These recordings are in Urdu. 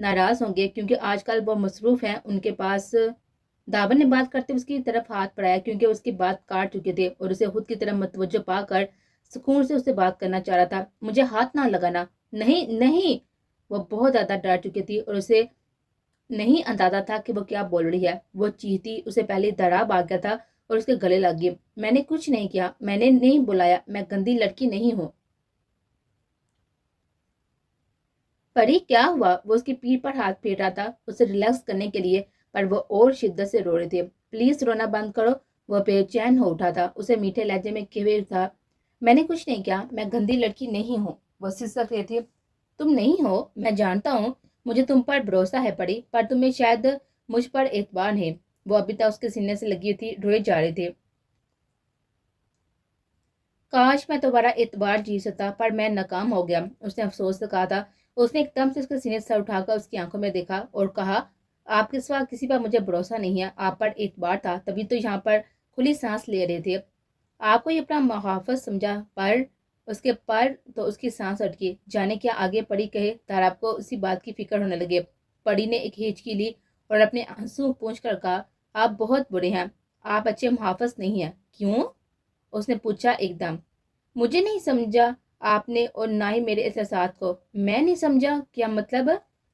ناراض ہوں گے کیونکہ آج کل وہ مصروف ہیں ان کے پاس. داون نے بات کرتے اس کی طرف ہاتھ بڑھایا کیونکہ اس کی بات کاٹ چکے تھے اور اسے خود کی طرف متوجہ پا کر سکون سے اسے بات کرنا چاہ رہا تھا. مجھے ہاتھ نہ لگانا. نہیں نہیں. وہ بہت زیادہ ڈر چکی تھی اور اسے نہیں اندازہ تھا کہ وہ کیا بول رہی ہے. وہ چیختی اسے پہلے دراب آ گیا تھا اور اس کے گلے لگ گئی. میں نے کچھ نہیں کیا, میں نے نہیں بلایا, میں گندی لڑکی نہیں ہوں. پری کیا ہوا؟ وہ اس کی پیٹھ پر ہاتھ پھیر رہا تھا اسے ریلیکس کرنے کے لیے, پر وہ اور شدت سے رو رہے تھے. پلیز رونا بند کرو. وہ بے چین ہو اٹھا تھا. اسے میٹھے لہجے میں کہے تھا, میں نے کچھ نہیں کیا, میں گندی لڑکی نہیں ہوں. وہ سسک رہی تھی. تم نہیں ہو, میں جانتا ہوں, مجھے تم پر بھروسہ ہے پری, پر تمہیں شاید مجھ پر اعتبار ہے. وہ ابھی تک اس کے سینے سے لگی تھی, روئے جا رہے تھے. کاش میں تمہارا اعتبار جیت سکتا, پر میں ناکام ہو گیا, اس نے افسوس سے کہا تھا. اس نے ایک دم سے اس کے سینے سے سر اٹھا کر اس کی آنکھوں میں دیکھا اور کہا, آپ کے سوا کسی پر مجھے بھروسہ نہیں ہے, آپ پر اعتبار تھا, تبھی تو یہاں پر کھلی سانس لے رہے تھے. آپ کو یہ اپنا محافظ سمجھا, پر اس کی سانس اٹکی. جانے کیا آگے پڑی کہے, تاراب کو اسی بات کی فکر ہونے لگے. پڑی نے ایک ہچکی لی اور اپنے آنسو پونچھ کر کہا, آپ بہت برے ہیں, آپ اچھے محافظ نہیں ہیں. کیوں؟ اس نے پوچھا ایک دم. مجھے نہیں سمجھا آپ نے, اور نہ ہی میرے احساسات کو. میں نہیں سمجھا, کیا مطلب؟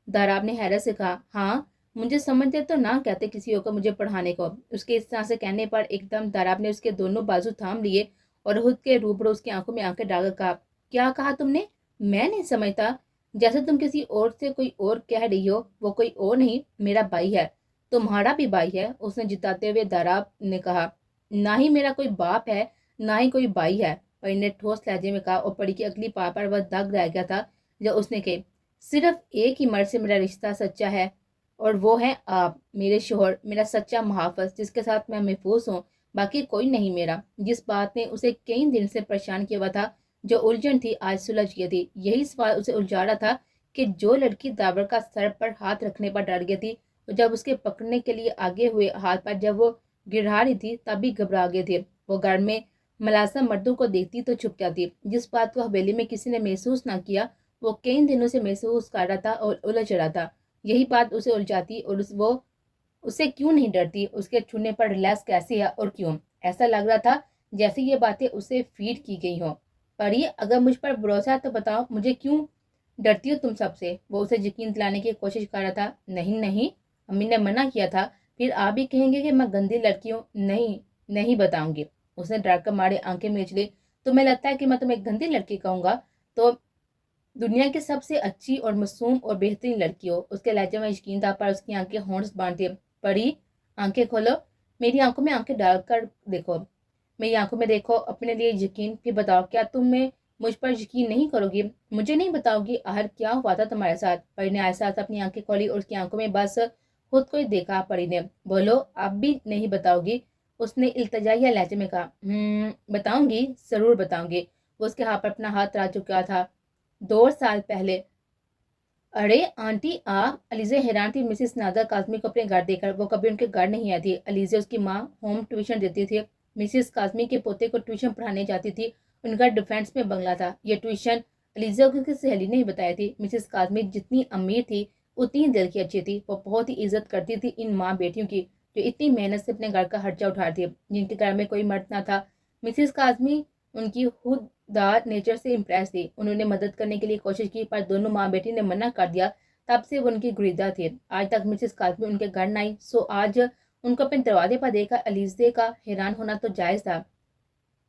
داراب نے حیرت سے کہا. ہاں, مجھے سمجھتے تو نہ کہتے کسی کو مجھے پڑھانے کو. اس کے اس طرح سے کہنے پر ایک دم داراب نے اس کے دونوں بازو تھام لیے اور خود کے روبرو اس کی آنکھوں میں آنکھیں ڈال کر کہا, کیا کہا تم نے؟ میں نہیں سمجھتا, جیسے تم کسی اور سے کوئی اور کہہ رہی ہو. وہ کوئی اور نہیں, میرا بھائی ہے. تمہارا بھی بھائی ہے, اس نے جتاتے ہوئے داراب نے کہا. نہ ہی میرا کوئی باپ ہے, نہ ہی کوئی بھائی ہے, پری نے ٹھوس لہجے میں کہا. اور پری کی اگلی پا پر وہ دگ رہ گیا تھا جو اس نے کہے, صرف ایک ہی مرد سے میرا رشتہ سچا ہے, اور وہ ہے آپ, میرے شوہر, میرا سچا محافظ, جس کے ساتھ میں محفوظ ہوں. باقی کوئی نہیں میرا. جس بات نے اسے کئی دن سے پریشان کیا ہوا تھا, جو الجھن تھی, آج سلجھ گئی تھی. یہی سوال اسے الجھا رہا تھا کہ جو لڑکی داور کا سر پر ہاتھ رکھنے پر ڈر گئی تھی, جب اس کے پکڑنے کے لیے آگے ہوئے ہاتھ پر جب وہ گرا رہی تھی, تب بھی گھبرا گئے تھے. وہ گھر میں ملازم مردوں کو دیکھتی تو چھپ جاتی. جس بات کو حویلی میں کسی نے محسوس نہ کیا, وہ کئی دنوں سے محسوس کر رہا تھا اور الجھ رہا تھا. یہی بات اسے الجھاتی, اور وہ اسے کیوں نہیں ڈرتی, اس کے چھونے پر ریلیکس کیسے ہے اور کیوں. ایسا لگ رہا تھا جیسے یہ باتیں اسے فیڈ کی گئی ہوں. پری, اگر مجھ پر بھروسہ ہے تو بتاؤ, مجھے کیوں ڈرتی ہو تم سب سے؟ وہ اسے یقین دلانے کی کوشش کر رہا تھا. نہیں نہیں, امی نے منع کیا تھا, پھر آپ بھی کہیں گے کہ میں گندی لڑکی ہوں. نہیں نہیں بتاؤں گی. اس نے ڈر کر مارے آنکھیں میچ لی. تمہیں لگتا ہے کہ میں تمہیں گندی لڑکی کہوں گا تو دنیا کی سب سے اچھی اور معصوم اور بہترین لڑکی ہو. اس کے لہجے میں یقین تھا, پر اس کی آنکھیں ہونس باندھ دی. پری, آنکھیں کھولو, میری آنکھوں میں آنکھیں ڈال کر دیکھو, میری آنکھوں میں دیکھو, اپنے لیے یقین. پھر بتاؤ, کیا تم مجھ پر یقین نہیں کرو گی؟ مجھے نہیں بتاؤ گی آخر کیا ہوا تھا تمہارے ساتھ؟ پری نے ایسا اپنی آنکھیں کھولی اور اس کی آنکھوں میں بس خود کو ہی دیکھا. پری نے, بولو, اب بھی نہیں بتاؤ گی؟ اس نے التجائیہ لہجے میں کہا. بتاؤں گی, ضرور بتاؤں گی. وہ اس کے ہاتھ پر اپنا ہاتھ رکھ چکا تھا. 2 سال پہلے. ارے آنٹی آپ؟ علیزہ حیران تھی مسز نادر کاظمی کو اپنے گھر دیکھ کر. وہ کبھی ان کے گھر نہیں آئی تھی. علیزہ اس کی ماں ہوم ٹیوشن دیتی تھی. مسز کاظمی کے پوتے کو ٹیوشن پڑھانے جاتی تھی. ان کا ڈیفینس میں بنگلہ تھا. یہ ٹیوشن علیزہ کو کسی سہیلی نے بتائی تھی. مسز کاظمی جتنی امیر تھی اتنی دل کی اچھی تھی. وہ بہت ہی عزت کرتی تھی ان ماں بیٹیوں کی جو اتنی محنت سے اپنے گھر کا خرچہ اٹھاتی تھی, جن کے گھر میں کوئی مرد نہ تھا. مسز کاظمی ان کی خوددار نیچر سے امپریس تھی. انہوں نے مدد کرنے کے لیے کوشش کی, پر دونوں ماں بیٹی نے منع کر دیا. تب سے وہ ان کی گریدہ تھی. آج تک مسز کاظمی ان کے گھر نہ آئی, سو آج ان کو اپنے دروازے پر دیکھ کر علیزہ کا حیران ہونا تو جائز تھا.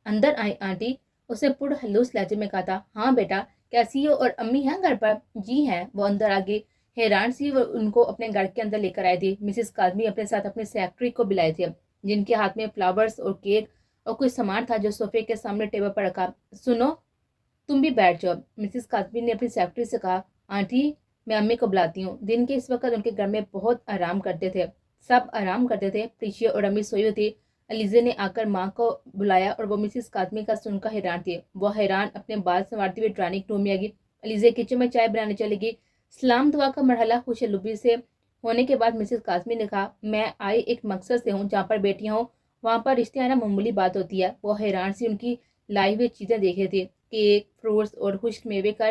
اندر آئی آنٹی, اسے پر حلوس لہجے میں کہا تھا. ہاں بیٹا, کیسی ہو, اور امی ہیں گھر پر؟ جی ہیں. وہ اندر آ گئی. حیران سی وہ ان کو اپنے گھر کے اندر لے کر آئی تھی. مسز کاظمی اپنے ساتھ اپنے سیکرٹری کو بلائے تھے, جن کے ہاتھ میں فلاورز اور کیک اور کچھ سامان تھا جو صوفے کے سامنے ٹیبل پر رکھا. سنو, تم بھی بیٹھ جاؤ. مسز کاظمی نے اپنی سیکرٹری سے کہا. آنٹی, میں امی کو بلاتی ہوں. دن کے اس وقت ان کے گھر میں بہت آرام کرتے تھے. سب آرام کرتے تھے. پریشیا اور امی سوئی ہوئی تھی. علیزہ نے آ کر ماں کو بلایا اور وہ مسز کاظمی کا سن کر حیران تھی. وہ حیران اپنے بال سنوارتی ہوئے ڈرائنگ روم میں آ گئی. علیزہ کچن میں چائے بنانے چلی گئی. سلام دعا کا مرحلہ خوش لبی سے ہونے کے بعد مسز کاظمی نے کہا. میں آئی ایک مقصد سے ہوں. جہاں پر بیٹیاں ہوں وہاں پر رشتے آنا معمولی بات ہوتی ہے. وہ حیران سی ان کی لائی ہوئی چیزیں دیکھ رہے تھے. کیک, فروٹس اور خشک میوے کا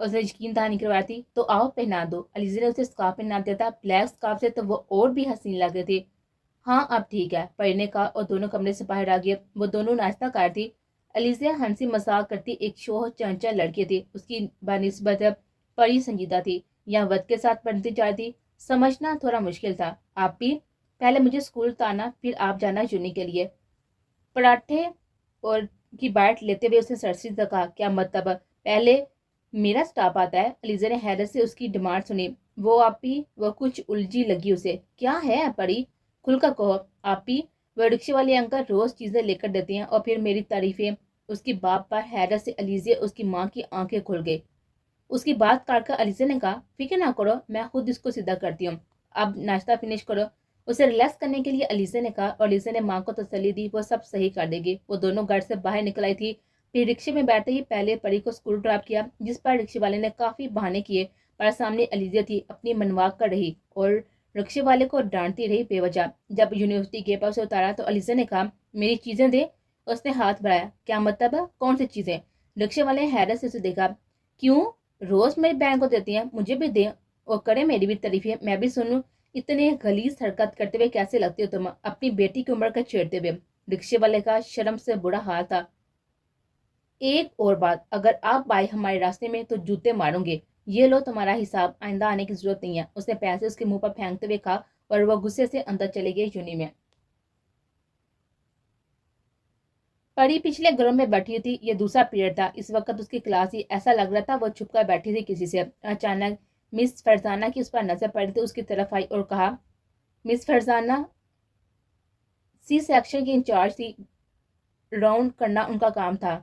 اس نے یقین دہانی کروائی تھی۔ تو آؤ پہنا دو۔ علیزہ نے اسے اسکارف پہنا دیا تھا، بلیک اسکارف سے تو وہ اور بھی حسین لگ رہی تھی۔ ہاں اب ٹھیک ہے، پری نے کہا اور دونوں کمرے سے باہر آ گئے۔ وہ دونوں ناشتہ کار تھی۔ علیزہ ہنسی مذاق کرتی ایک شوخ چنچل لڑکی تھی، اس کی بنسبت پری سنجیدہ تھی یا وقت کے ساتھ بڑھتی جا رہی تھی، سمجھنا تھوڑا مشکل تھا۔ آپ بھی پہلے مجھے اسکول اتارنا، پھر آپ جانا یونی کے لیے۔ پراٹھے اور کی بائٹ لیتے ہوئے اس نے سرسری سے کہا، کیا مطلب پہلے میرا سٹاپ آتا ہے؟ علیزہ نے حیرت سے اس کی ڈیمانڈ سنی۔ وہ آپ ہی، وہ کچھ الجھی لگی اسے۔ کیا ہے پری؟ کھل کر کہو آپ ہی، وہ رکشے والے انکل روز چیزیں لے کر دیتے ہیں اور پھر میری تعریفیں۔ اس کی بات پر حیرت سے علیزہ اس کی ماں کی آنکھیں کھل گئی۔ اس کی بات کاٹ کر علیزہ نے کہا، فکر نہ کرو، میں خود اس کو سیدھا کرتی ہوں، اب ناشتہ فنش کرو۔ اسے ریلیکس کرنے کے لیے علیزہ نے کہا اور علیزہ نے ماں کو تسلی دی، وہ سب صحیح کر دے گی۔ وہ دونوں گھر سے باہر نکل آئی تھی۔ پھر رکشے میں بیٹھتے ہی پہلے پری کو اسکول ڈراپ کیا، جس پر رکشے والے نے کافی بہانے کیے، پر سامنے علیزہ تھی، اپنی منواق کر رہی اور رکشے والے کو ڈانٹتی رہی بے وجہ۔ جب یونیورسٹی گیٹ پر اسے اتارا تو علیزہ نے کہا، میری چیزیں دے۔ اس نے ہاتھ بڑھایا، کیا مطلب؟ کون سی چیزیں؟ رکشے والے نے حیرت سے اسے دیکھا۔ کیوں روز میری بہن کو دیتی ہیں، مجھے بھی دیں اور کرے میری بھی تعریفیں، میں بھی سنوں۔ اتنے غلیظ حرکت کرتے ہوئے کیسے لگتے ہو تم، اپنی بیٹی کی عمر کا چھیڑتے ہوئے؟ رکشے والے کا شرم سے برا حال تھا۔ ایک اور بات، اگر آپ آئے ہمارے راستے میں تو جوتے ماروں گے، یہ لو تمہارا حساب، آئندہ آنے کی ضرورت نہیں ہے۔ اس نے پیسے اس کے منہ پر پھینکتے ہوئے کہا اور وہ غصے سے اندر چلے گئے یونی میں۔ پری پچھلے گھروں میں بیٹھی تھی، یہ دوسرا پیریڈ تھا، اس وقت اس کی کلاس ہی، ایسا لگ رہا تھا وہ چھپ کر بیٹھی تھی کسی سے۔ اچانک مس فرزانہ کی اس پر نظر پڑی تھی، اس کی طرف آئی اور کہا، مس فرزانہ سی سیکشن کی انچارج تھی، راؤنڈ کرنا ان کا کام تھا۔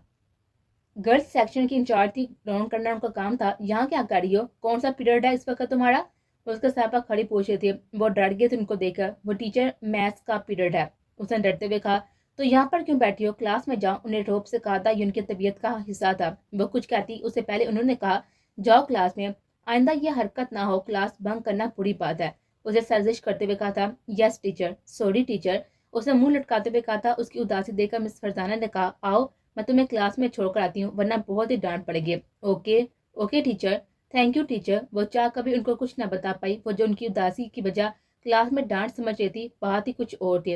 گرلز سیکشن کی انچارج تھی، راؤنڈ کرنا ان کا کام تھا، یہاں کیا کر رہی ہو؟ کون سا پیریڈ ہے اس وقت تمہارا؟ اس کے ساتھ پر کھڑی پوچھ رہی تھی۔ وہ ڈر گئے تھے ان کو دیکھ کر۔ وہ ٹیچر میتھس کا پیریڈ ہے، اس نے ڈرتے ہوئے کہا۔ تو یہاں پر کیوں بیٹھی ہو؟ کلاس میں جاؤ، انہیں روب سے کہا تھا، یہ ان کی طبیعت کا حصہ تھا۔ وہ کچھ کہتی اس سے پہلے انہوں نے کہا، جاؤ کلاس میں، آئندہ یہ حرکت نہ ہو، کلاس بنک کرنا بری بات ہے۔ اسے سازش کرتے ہوئے کہا تھا، یس ٹیچر، سوری ٹیچر۔ اس نے منہ لٹکاتے ہوئے کہا تھا۔ اس کی اداسی دیکھ کر مس فرزانہ نے کہا، آؤ میں تمہیں کلاس میں چھوڑ کر آتی ہوں، ورنہ بہت ہی ڈانٹ پڑے گی۔ Okay okay teacher, thank you teacher. وہ چاہ کبھی ان کو کچھ نہ بتا پائی، وہ جو ان کی اداسی کی وجہ کلاس میں ڈانٹ سمجھ رہی تھی، بات ہی کچھ اور تھی۔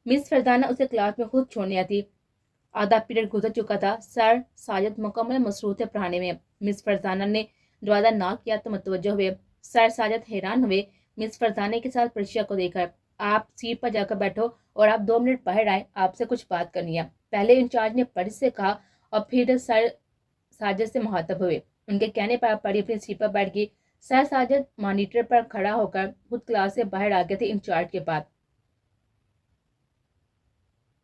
مس فرزانہ اسے کلاس میں خود چھوڑنے آتی۔ آدھا پیریڈ گزر چکا تھا، سر ساجد مکمل مصروف تھے پڑھانے میں۔ مس فرزانہ نے دروازہ ناک کیا تو متوجہ ہوئے۔ سر ساجد حیران ہوئے مس فرزانہ کے ساتھ پرشیا کو دیکھ کر۔ آپ سیٹ پر جا کر بیٹھو اور آپ 2 منٹ باہر آئے، آپ سے کچھ بات کرنی ہے، پہلے انچارج نے پری سے کہا اور پھر سر ساجد سے مخاطب ہوئے۔ ان کے کہنے پر پری اپنی سیٹ پر بیٹھ گئی۔ سر ساجد مانیٹر پر کھڑا ہو کر خود کلاس سے باہر آ گئے تھے انچارج کے پاس۔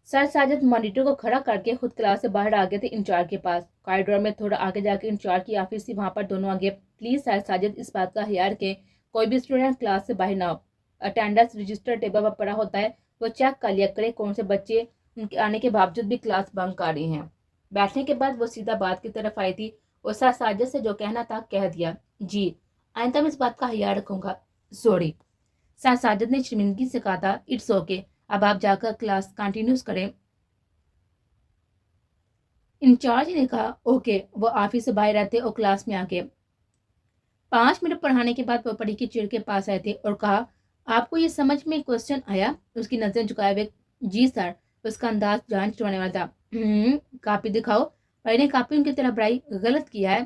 سر ساجد مانیٹر کو کھڑا کر کے خود کلاس سے باہر آ گئے تھے انچارج کے پاس۔ کاریڈور میں تھوڑا آگے جا کے انچارج کی آفس تھی، وہاں پر دونوں آگے۔ پلیز سر ساجد، اس بات کا خیال رکھیں کوئی بھی اسٹوڈنٹ کلاس سے باہر نہ ہو۔ اٹینڈنس رجسٹر ٹیبل پر پڑا ہوتا ہے، وہ چیک کر لیا کرے کون سے بچے ان کے آنے کے باوجود بھی کلاس بنک کر رہے ہیں۔ بیٹھنے کے بعد وہ سیدھا بات کی طرف آئی تھی اور سر ساجد سے جو کہنا تھا کہہ دیا۔ جی آئندہ میں اس بات کا خیال رکھوں گا، سوری۔ سر ساجد نے شرمندگی سے کہا تھا، اٹس اوکے، اب آپ جا کر کلاس کنٹینیوز کریں۔ انچارج نے کہا، اوکے۔ وہ آفس سے باہر آتے اور کلاس میں آ کے 5 منٹ پڑھانے کے بعد وہ پری کی چیئر کے پاس آئے تھے اور کہا، آپ کو یہ سمجھ میں کوشچن آیا؟ اس کی نظریں جھکائے ہوئے، جی سر۔ اس کا انداز جان چھوڑنے والا تھا۔ کاپی دکھاؤ۔ پری نے کاپی ان کی طرف بڑھائی، غلط کیا ہے،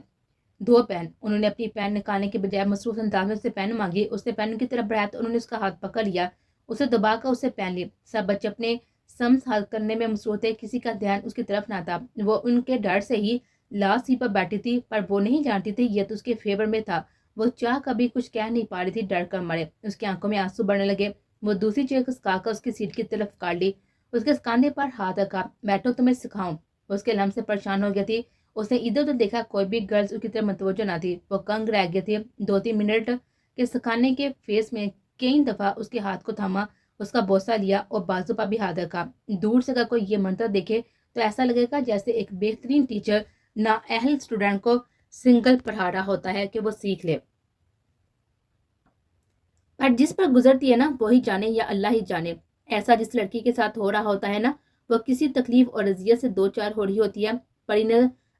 2 پین۔ انہوں نے اپنی پین نکالنے کے بجائے مصروف انداز میں اس سے پین مانگی۔ اس نے پین ان کی طرف بڑھایا تو انہوں نے اس کا ہاتھ پکڑ لیا، اسے دبا کر اس سے پین لی۔ سب بچے اپنے سمز حل کرنے میں مصروف تھے، کسی کا دھیان اس کی طرف نہ تھا۔ وہ ان کے ڈر سے ہی لاسٹ سیٹ پر بیٹھی تھی، پر وہ نہیں جانتی تھی یہ تو اس کے فیور میں تھا۔ وہ چاہ کبھی کچھ کہہ نہیں پا رہی تھی، ڈر کر مرے۔ اس کی آنکھوں میں آنسو بڑھنے لگے۔ وہ دوسری چیئر کھسکا کر اس کی سیٹ کی طرف کاٹ لی، اس کے کاندھے پر ہاتھ رکھا، بیٹھو تمہیں سکھاؤں۔ اس کے لمس سے پریشان ہو گئی تھی، اس نے ادھر ادھر دیکھا، کوئی بھی گرلز اس کی طرف متوجہ نہ تھی۔ وہ کنگ رہ گئی تھی۔ 2-3 منٹ کے سکھانے کے فیس میں کئی دفعہ اس کے ہاتھ کو تھاما، اس کا بوسہ لیا اور بازو پر بھی ہاتھ رکھا۔ دور سے اگر کوئی یہ منظر دیکھے تو ایسا لگے گا جیسے ایک بہترین ٹیچر نااہل اسٹوڈنٹ کو سنگل پڑھا رہا ہوتا ہے کہ وہ سیکھ لے، پر جس پر گزرتی ہے نا وہی جانے یا اللہ ہی جانے۔ ایسا جس لڑکی کے ساتھ ہو رہا ہوتا ہے نا، وہ کسی تکلیف اور اذیت سے 2 4 ہو رہی ہوتی ہے۔ پری نے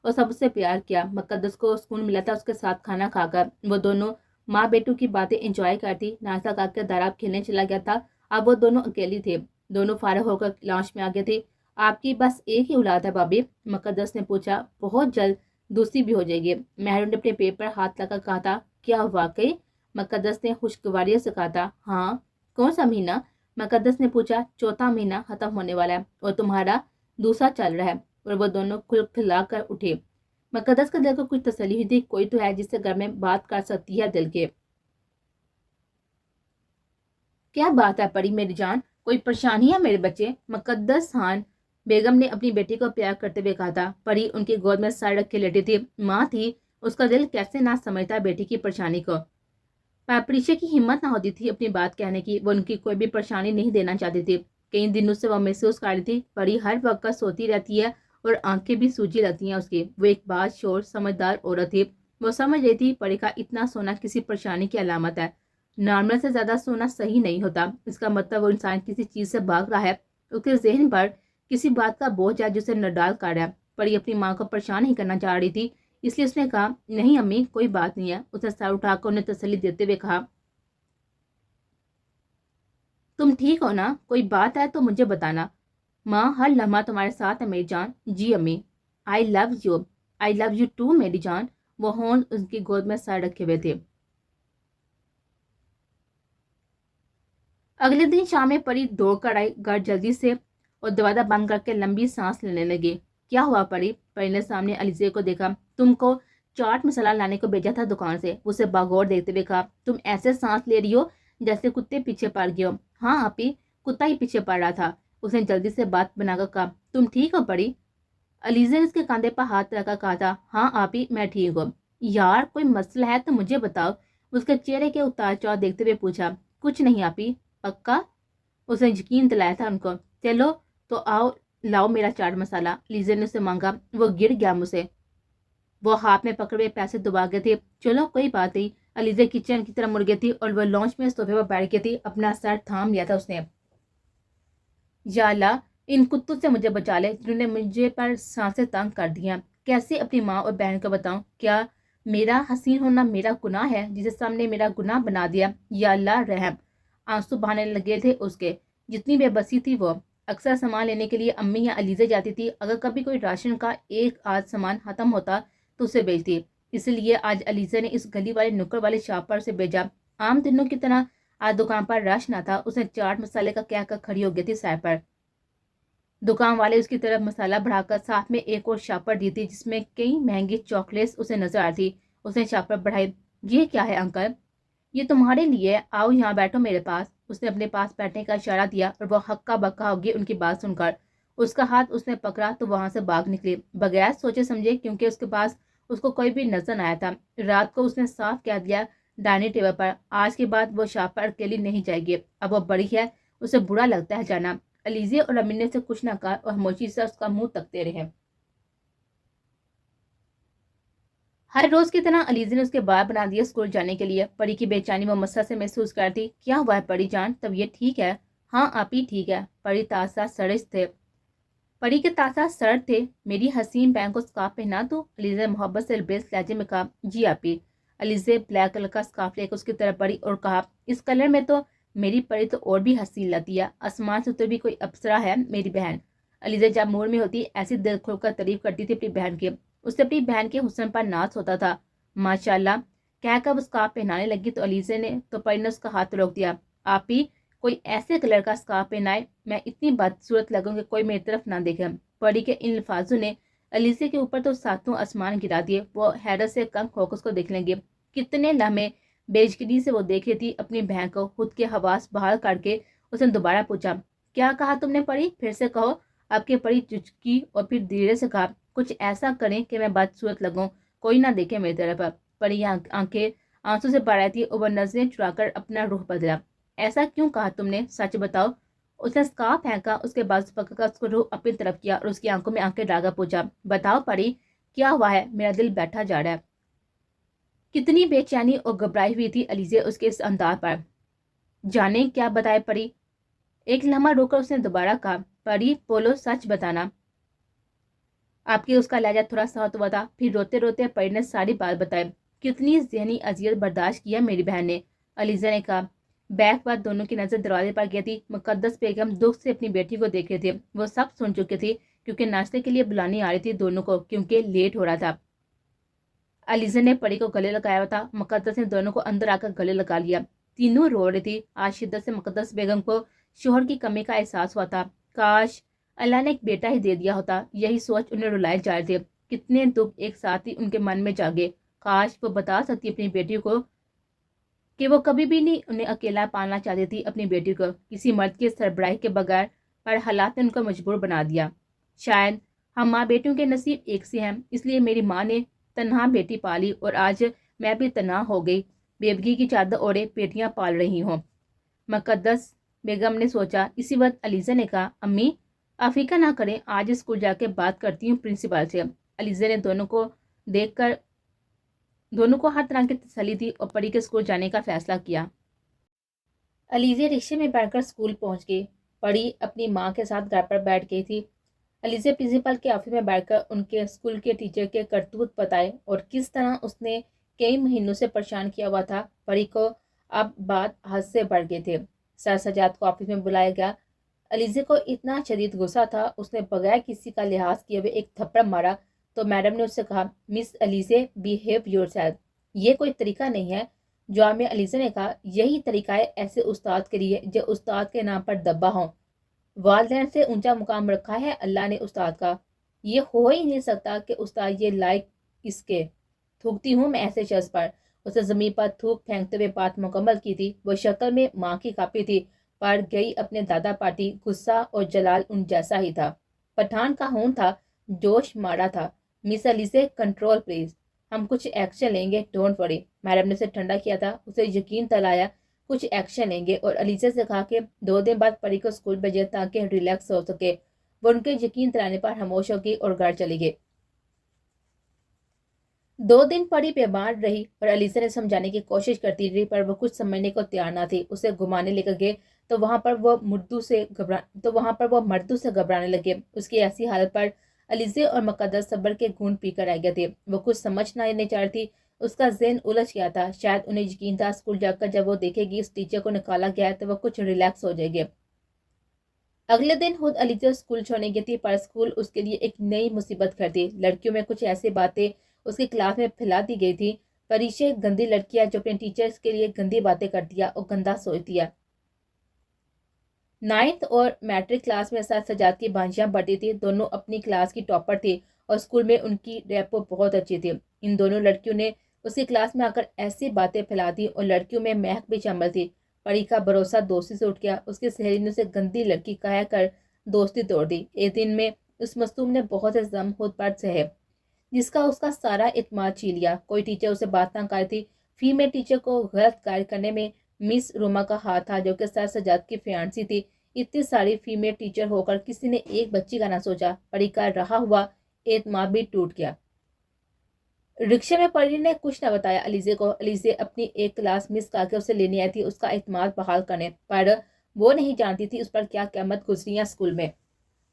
اور سب سے پیار کیا۔ مقدس کو سکون ملا تھا اس کے ساتھ کھانا کھا کر۔ وہ دونوں ماں بیٹو کی باتیں انجوائے کرتی۔ ناشتہ کھا کے داراب کھیلنے چلا گیا تھا۔ اب وہ دونوں اکیلی تھے۔ دونوں فارغ ہو کر لانچ میں آ گئے تھے۔ آپ کی بس ایک ہی اولاد ہے بھابھی؟ مقدس نے پوچھا۔ بہت جلد دوسری بھی ہو جائے گی۔ مہرو نے اپنے پیٹ پر ہاتھ لگا کہا تھا۔ کیا واقعی؟ مقدس نے خوشگواری سے کہا تھا۔ ہاں۔ کون سا مہینہ؟ مقدس نے پوچھا۔ چوتھا مہینہ ختم ہونے والا ہے اور تمہارا دوسرا چل رہا ہے۔ اور وہ دونوں کھل کھلا کر اٹھے۔ مقدس کا دل کو کچھ تسلی ہوئی تھی، کوئی تو ہے جس سے گھر میں بات کر سکتی ہے دل کے۔ کیا بات ہے پری میری جان، کوئی پریشانی ہے میرے بچے؟ مقدس خان بیگم نے اپنی بیٹی کو پیار کرتے ہوئے کہا تھا۔ پری ان کی گود میں سر رکھ کے لیٹی تھی۔ ماں تھی، اس کا دل کیسے نہ سمجھتا بیٹی کی پریشانی کو۔ پیپریشا کی ہمت نہ ہوتی تھی اپنی بات کہنے کی۔ وہ ان کی کوئی بھی پریشانی نہیں دینا چاہتی تھی۔ کئی دنوں سے وہ محسوس کر رہی تھی پری ہر وقت سوتی رہتی ہے اور آنکھیں بھی سوجی رہتی ہیں اس کی۔ وہ ایک بات شور سمجھدار عورت تھی۔ وہ سمجھ رہی تھی پری کا اتنا سونا کسی پریشانی کی علامت ہے۔ نارمل سے زیادہ سونا صحیح نہیں ہوتا۔ اس کا مطلب وہ انسان کسی چیز سے بھاگ رہا ہے، اس کے ذہن پر کسی بات کا بوجھ ہے جسے نڈال کر رہا ہے۔ پری اپنی ماں کو پریشان نہیں کرنا چاہ رہی تھی، اس لیے اس نے کہا نہیں امی کوئی بات نہیں ہے۔ اس نے سر اٹھا کر انہیں تسلی دیتے ہوئے کہا تم ٹھیک ہو نا؟ کوئی بات ہے تو مجھے بتانا۔ ماں ہر لمحہ تمہارے ساتھ ہے میری جان۔ جی امی۔ I love you. I love you too میری جان۔ وہ ہون ان کی گود میں سر رکھے ہوئے تھے۔ اگلے دن شام میں پری دوڑ کر آئی گھر جلدی سے اور دروازہ بند کر کے لمبی سانس لینے لگی۔ کیا ہوا پری؟ پری نے سامنے علیزے کو دیکھا۔ تم کو چاٹ مسالہ لانے کو بھیجا تھا دکان سے۔ اسے باغور دیکھتے ہوئے کہا تم ایسے سانس لے رہی ہو جیسے کتے پیچھے پڑ گئے ہو۔ ہاں آپی، کتا ہی پیچھے پڑ رہا تھا۔ اس نے جلدی سے بات بنا کر کہا تم ٹھیک ہو پری؟ علیزے نے اس کے کاندھے پر ہاتھ رکھ کر کہا تھا ہاں آپی میں ٹھیک ہوں۔ یار کوئی مسئلہ ہے تو مجھے بتاؤ، اس کے چہرے کے اتار چڑھاؤ دیکھتے ہوئے پوچھا۔ کچھ نہیں آپی۔ پکا؟ اس نے یقین دلایا تھا ان کو۔ چلو تو آؤ لاؤ میرا چاٹ مسالہ۔ علیزے نے اسے مانگا۔ وہ گر گیا مجھ سے۔ وہ ہاتھ میں پکڑے پیسے دبا گئے تھے۔ چلو کوئی بات نہیں۔ علیزے کچن کی طرف مڑ گئی تھی اور وہ لانچ میں صوفے پر بیٹھ گئی تھی۔ اپنا سر تھام لیا تھا اس نے۔ یا اللہ ان کتوں سے مجھے بچا لے جنہوں نے مجھے پر سانسیں تنگ کر دیا۔ کیسے اپنی ماں اور بہن کو بتاؤں؟ کیا میرا حسین ہونا میرا گناہ ہے جسے سب نے میرا گناہ بنا دیا؟ یا اللہ رحم۔ آنسو بہانے لگے تھے اس کے۔ جتنی بے بسی تھی وہ۔ اکثر سامان لینے کے لیے امی یا علیزے جاتی تھی۔ اگر کبھی کوئی راشن کا ایک آدھ سامان ختم ہوتا تو اسے بیچتی۔ اس لیے آج علیزے نے اس گلی والے نکڑ والے شاپ پر سے بھیجا۔ عام دنوں کی طرح آج دکان پر رش نہ تھا۔ اس نے چاٹ مسالے کا کہہ کر کھڑی ہو گئی تھی سائے پر۔ دکان والے اس کی طرف مسالہ بڑھا کر ساتھ میں ایک اور شاپر دی تھی جس میں کئی مہنگی چاکلیٹس اسے نظر آ تھی۔ اس نے شاپر بڑھائی۔ یہ کیا ہے انکل؟ یہ تمہارے لیے، آؤ یہاں بیٹھو میرے پاس۔ اس نے اپنے پاس بیٹھنے کا اشارہ دیا اور وہ ہکا بکا ہوگی ان کی بات سن کر۔ اس کا ہاتھ اس نے پکڑا تو وہاں سے بھاگ نکلی بغیر سوچے سمجھے، کیونکہ اس کے پاس اس کو کوئی بھی نظر نہ آیا تھا۔ رات کو اس نے صاف کہہ دیا ڈائننگ ٹیبل پر آج کے بعد وہ شاپ پر اکیلی نہیں جائے گی۔ اب وہ بڑی ہے، اسے برا لگتا ہے جانا۔ علیزے اور امی نے سے کچھ نہ کہا اور خاموشی سے اس کا منہ تکتے رہے۔ ہر روز کی طرح علیزے نے اس کے بال بنا دیا اسکول جانے کے لیے۔ پری کی بے چینی وہ مسا سے محسوس کرتی۔ کیا ہوا ہے پری جان؟ طبیعت ٹھیک ہے؟ ہاں آپی ٹھیک ہے۔ پری تازہ سرد تھے۔ پری کے تازہ سرد تھے۔ میری حسین بہن کو اسکارف پہنا دو؟ علیزے نے محبت سے البیز لہجے میں کہا۔ جی آپی۔ علیزے بلیک کلر کا اسکارف لے کر اس کی طرف بڑھی اور کہا اس کلر میں تو میری پری تو اور بھی حسین لگتی ہے، آسمان سے تو بھی کوئی اپسرا ہے میری بہن۔ علیزے جب موڈ میں ہوتی ایسی دل کھول کر تعریف کرتی تھی اپنی بہن کی۔ اسے اپنی بہن کے حسن پر ناز ہوتا تھا۔ ماشاءاللہ کہہ کر وہ اسکارف پہنانے لگی تو علیزے نے تو پری نے اس کا ہاتھ روک دیا۔ آپی کوئی ایسے کلر کا اسکارف پہنائے، میں اتنی بدصورت لگوں کہ کوئی میری طرف نہ دیکھے۔ پری کے ان الفاظوں نے علیزے کے اوپر تو ساتوں آسمان گرا دیے۔ وہ حیرت سے کنگ ہو کر اس کو دیکھنے لگی۔ کتنے لمحے بےجگری سے وہ دیکھ رہی تھی اپنی بہن کو۔ خود کے حواس بحال کر کے اس نے دوبارہ پوچھا کیا کہا تم نے پری؟ پھر سے کہو۔ اب کے پری چچکی اور پھر دھیرے سے کہا کچھ ایسا کریں کہ میں بدصورت لگوں، کوئی نہ دیکھے میری طرف۔ پری آنکھیں آنسو سے بھر آئی تھی اور وہ نظریں چرا کر اپنا رخ بدلا۔ ایسا کیوں کہا تم نے؟ سچ بتاؤ۔ اس نے اسکارف پھینکا، اس کے بازو پکڑ کر اس کو روح اپنی طرف کیا اور اس کی آنکھوں میں آنکھیں ڈال کر پوچھا بتاؤ پری کیا ہوا ہے؟ میرا دل بیٹھا جا رہا ہے۔ کتنی بے چینی اور گھبرائی ہوئی تھی علیزے اس کے اس انداز پر۔ جانے کیا بتائے پری؟ ایک لمحہ روک کر اس نے دوبارہ کہا پری بولو سچ بتانا۔ آپ کی اس کا لہجہ تھوڑا سخت ہوا تھا۔ پھر روتے روتے پری نے ساری بات بتائی۔ کتنی ذہنی اذیت برداشت کیا میری بہن نے، علیزہ نے کہا۔ بیک بعد دونوں کی نظر دروازے پر گئی تھی۔ مقدس بیگم دکھ سے اپنی بیٹی کو دیکھ رہے تھے۔ وہ سب سن چکے تھے کیونکہ ناشتے کے لیے بلانی آ رہی تھی دونوں کو، کیونکہ لیٹ ہو رہا تھا۔ علیزہ نے پری کو گلے لگایا ہوا تھا۔ مقدس نے دونوں کو اندر آ کر گلے لگا لیا۔ تینوں رو رہی تھی۔ آج شدت سے مقدس بیگم کو شوہر کی کمی کا احساس ہوا تھا۔ کاش اللہ نے ایک بیٹا ہی دے دیا ہوتا، یہی سوچ انہیں رلائے جا رہے تھے۔ کتنے دکھ ایک ساتھ ہی ان کے من میں جاگے۔ کاش وہ بتا سکتی اپنی بیٹی کو کہ وہ کبھی بھی نہیں انہیں اکیلا پالنا چاہتی تھی، اپنی بیٹی کو کسی مرد کی سربراہی کے بغیر، پر حالات نے ان کو مجبور بنا دیا۔ شاید ہم ماں بیٹیوں کے نصیب ایک سے ہیں، اس لیے میری ماں نے تنہا بیٹی پالی اور آج میں بھی تنہا ہو گئی، بیوگی کی چادر اوڑھے بیٹیاں پال رہی ہوں۔ مقدس بیگم نے سوچا۔ اسی وقت علیزہ نے کہا، امی آپ فکر نہ کریں، آج اسکول جا کے بات کرتی ہوں پرنسپل سے۔ علیزہ نے دونوں کو دیکھ کر دونوں کو ہر طرح کی تسلی دی اور پری کے اسکول جانے کا فیصلہ کیا۔ علیزہ رکشے میں بیٹھ کر اسکول پہنچ گئی۔ پری اپنی ماں کے ساتھ گھر پر بیٹھ گئی تھی۔ علیزہ پرنسپل کے آفس میں بیٹھ کر ان کے اسکول کے ٹیچر کے کرتوت بتائے اور کس طرح اس نے کئی مہینوں سے پریشان کیا ہوا تھا۔ پری کو اب بات حد سے بڑھ گئے تھے۔ سر سجاد کو آفس میں بلایا گیا۔ علیزہ کو اتنا شدید غصہ تھا، اس نے بغیر کسی کا لحاظ کیے ہوئے ایک تھپڑ مارا تو میڈم نے اس سے کہا، مس علیزہ بیہیو یور سیلف، یہ کوئی طریقہ نہیں ہے۔ جواب میں علیزہ نے کہا، یہی طریقہ ہے ایسے استاد کے لیے جو استاد کے نام پر دبا ہوں۔ والدین سے اونچا مقام رکھا ہے اللہ نے استاد کا، یہ ہو ہی نہیں سکتا کہ استاد یہ لائق اس کے۔ تھوکتی ہوں میں ایسے شخص پر۔ اس نے زمین پر تھوک پھینکتے ہوئے بات مکمل کی تھی۔ وہ شکل میں ماں کی کاپی تھی، پر گئی اپنے دادا پاٹی، غصہ اور جلال ان جیسا ہی تھا۔ پٹھان کا ہون تھا، جوش مارا تھا۔ مس علیزہ کنٹرول پلیز، ہم کچھ ایکشن لیں گے، ڈونٹ وری۔ میڈم نے اسے ٹھنڈا کیا تھا، اسے یقین دلایا کچھ ایکشن لیں گے، اور علیزہ سے کہا کہ 2 دن بعد پری کو اسکول بھیجے تاکہ ریلیکس ہو سکے۔ وہ ان کے یقین دلانے پر خاموش ہو گئی اور گھر چلی گئی۔ 2 دن پری بیمار رہی اور علیزہ نے سمجھانے کی کوشش کرتی رہی، پر وہ کچھ سمجھنے کو تیار نہ تھی۔ اسے گھمانے لے کر گئے تو وہاں پر وہ مردوں سے گھبرانے لگے۔ اس کی ایسی حالت پر علیزہ اور مقدس صبر کے گھونٹ پی کر رہ گئے تھے۔ وہ کچھ سمجھنا نہیں چاہ رہی تھی، اس کا ذہن الجھ گیا تھا۔ شاید انہیں یقین تھا اسکول جا کر جب وہ دیکھے گی اس ٹیچر کو نکالا گیا ہے تو وہ کچھ ریلیکس ہو جائے گی۔ اگلے دن خود علیزہ اسکول چھوڑنے گئی تھی، پر اسکول اس کے لیے ایک نئی مصیبت گھر تھی۔ لڑکیوں میں کچھ ایسی باتیں اس کی کلاس میں پھیلا دی گئی تھی۔ پریشے گندی لڑکیاں جو اپنے ٹیچرز کے لیے گندی باتیں کرتی ہے اور گندا سوچتی ہے۔ 9th اور میٹرک کلاس میں سر سجاد کی بھانجیاں بڑھتی تھی، دونوں اپنی کلاس کی ٹاپر تھی اور اسکول میں ان کی ریپو بہت اچھی تھی۔ ان دونوں لڑکیوں نے اس کی کلاس میں آ کر ایسی باتیں پھیلا دی اور لڑکیوں میں مہک بھی شامل تھی۔ پری کا بھروسہ دوستی سے اٹھ گیا۔ اس کی سہیلی نے اسے گندی لڑکی کہہ کر دوستی توڑ دی۔ ایک دن میں اس مصدوم نے بہت سے ضم خود پر سہے، جس کا اس کا سارا اعتماد چھین لیا۔ کوئی ٹیچر اسے بات نہ کر تھی۔ فیمیل ٹیچر کو غلط گائیڈ کرنے میں مس روما کا ہاتھ تھا، جو کہ سر سجاد کی فیانسی تھی۔ اتنی ساری فیمیل ٹیچر ہو کر کسی نے ایک بچی کا نہ سوچا۔ پری کا رہا ہوا اعتماد بھی ٹوٹ گیا۔ رکشے میں پری نے کچھ نہ بتایا علیزہ کو۔ علیزہ اپنی ایک کلاس مس کر کے اسے لینے آئی تھی اس کا اعتماد بحال کرنے، پر وہ نہیں جانتی تھی اس پر کیا قیامت گزری ہے اسکول میں۔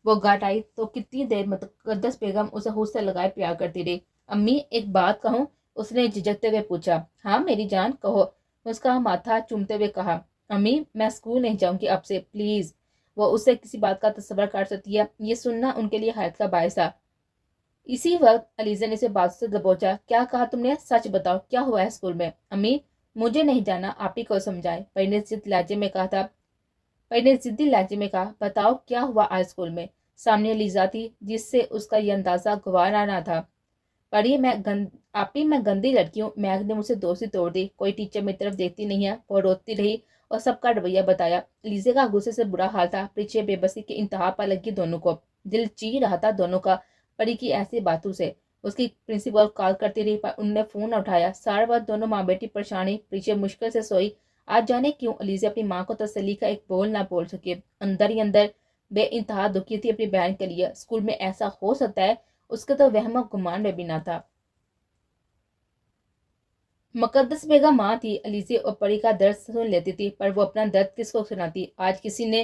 وہ گھر آئی تو کتنی دیر مقدس بیگم اسے ہونٹ سے لگائے پیار کرتی رہی۔ امی ایک بات کہوں، اس نے جھجکتے ہوئے پوچھا۔ ہاں میری جان کہو، اس کا ماتھا چومتے ہوئے کہا۔ امی میں اسکول نہیں جاؤں گی اب سے، پلیز۔ وہ اس سے کسی بات کا تصور کر سکتی ہے، یہ سننا ان کے لیے حیرت کا باعث تھا۔ اسی وقت علیزہ نے اسے بات سے دبوچا۔ کیا کہا تم نے؟ سچ بتاؤ کیا ہوا ہے اسکول میں؟ امی مجھے نہیں جانا، آپ ہی کو سمجھائے، پری نے ضدی لہجے میں کہا۔ بتاؤ کیا ہوا آج اسکول میں؟ سامنے علیزہ تھی جس سے اس کا یہ اندازہ گوارا نہ تھا۔ پری میں گندی لڑکی ہوں، میگ نے مجھ سے دوستی توڑ دی، کوئی ٹیچر میری طرف دیکھتی نہیں ہے۔ وہ روتی رہی اور سب کا رویہ بتایا۔ علیزہ کا غصے سے برا حال تھا، پیچھے بے بسی کے انتہا پر لگی دونوں کو، دل چیر رہا تھا دونوں کا پری کی ایسی باتوں سے۔ اس کی پرنسپل کال کرتی رہی پر انہوں نے فون نہ اٹھایا۔ سارا وقت دونوں ماں بیٹی پریشانی، پیچھے مشکل سے سوئی۔ آج جانے کیوں علیزہ اپنی ماں کو تسلی کا ایک بول نہ بول سکی۔ اندر ہی اندر بے انتہا دکھی تھی اپنی بہن کے لیے۔ اسکول میں ایسا ہو سکتا ہے، اس کے تو وہم و گمان میں بھی نہ تھا۔ مقدس بیگم ماں تھی، علیزہ اور پری کا درد سن لیتی تھی، پر وہ اپنا درد کس کو سناتی؟ آج کسی نے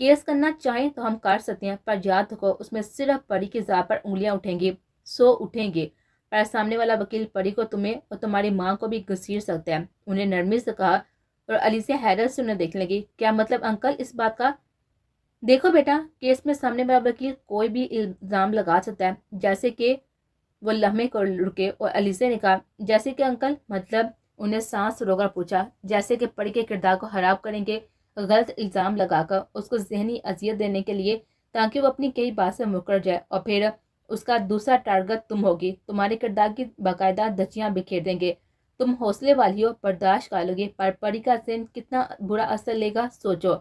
کیس کرنا چاہیں تو ہم کر سکتے ہیں، پر یاد رکھو اس میں صرف پری کی ذات پر انگلیاں اٹھیں گی، اٹھیں گے، پر سامنے والا وکیل پری کو تمہیں اور تمہاری ماں کو بھی گھسیٹ سکتا ہے، انہیں نرمی سے کہا، اور علیسیہ حیرت سے انہیں دیکھنے لگی۔ کیا مطلب انکل اس بات کا؟ دیکھو بیٹا، کیس میں سامنے والا وکیل کوئی بھی الزام لگا سکتا ہے، جیسے کہ وہ لمحے کو رکے اور علیسیہ نے کہا، جیسے کہ انکل مطلب؟ انہیں سانس رو کر پوچھا، جیسے کہ پری کے کردار کو خراب کریں گے، غلط الزام لگا کر اس کو ذہنی اذیت دینے کے لیے، تاکہ وہ اپنی کئی بات سے مکر جائے، اور پھر اس کا دوسرا ٹارگٹ تم ہوگی، تمہارے کردار کی باقاعدہ دھچیاں بکھیر دیں گے، تم حوصلے والی ہو، برداشت کر لو گے، پر پری کا ذہن کتنا برا اثر لے گا سوچو۔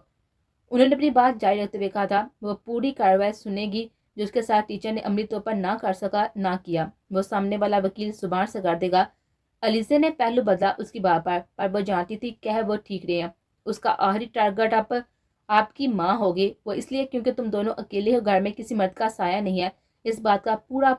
انہوں نے اپنی بات جاری رکھتے ہوئے کہا تھا، وہ پوری کارروائی سنے گی جو اس کے ساتھ ٹیچر نے عملی طور پر نہ کر سکا، نہ کیا، وہ سامنے والا وکیل زبان سے کر دے گا۔ علیسیہ نے پہلو بدلا اس کی بات پر وہ جانتی تھی کہ وہ ٹھیک رہے ہیں، اس کا آخری ٹارگٹ آپ کی ماں ہوگی، وہ اس لیے کیونکہ تم دونوں اکیلے ہو، گھر میں کسی مرد کا سایہ نہیں ہے، اس بات کا پورا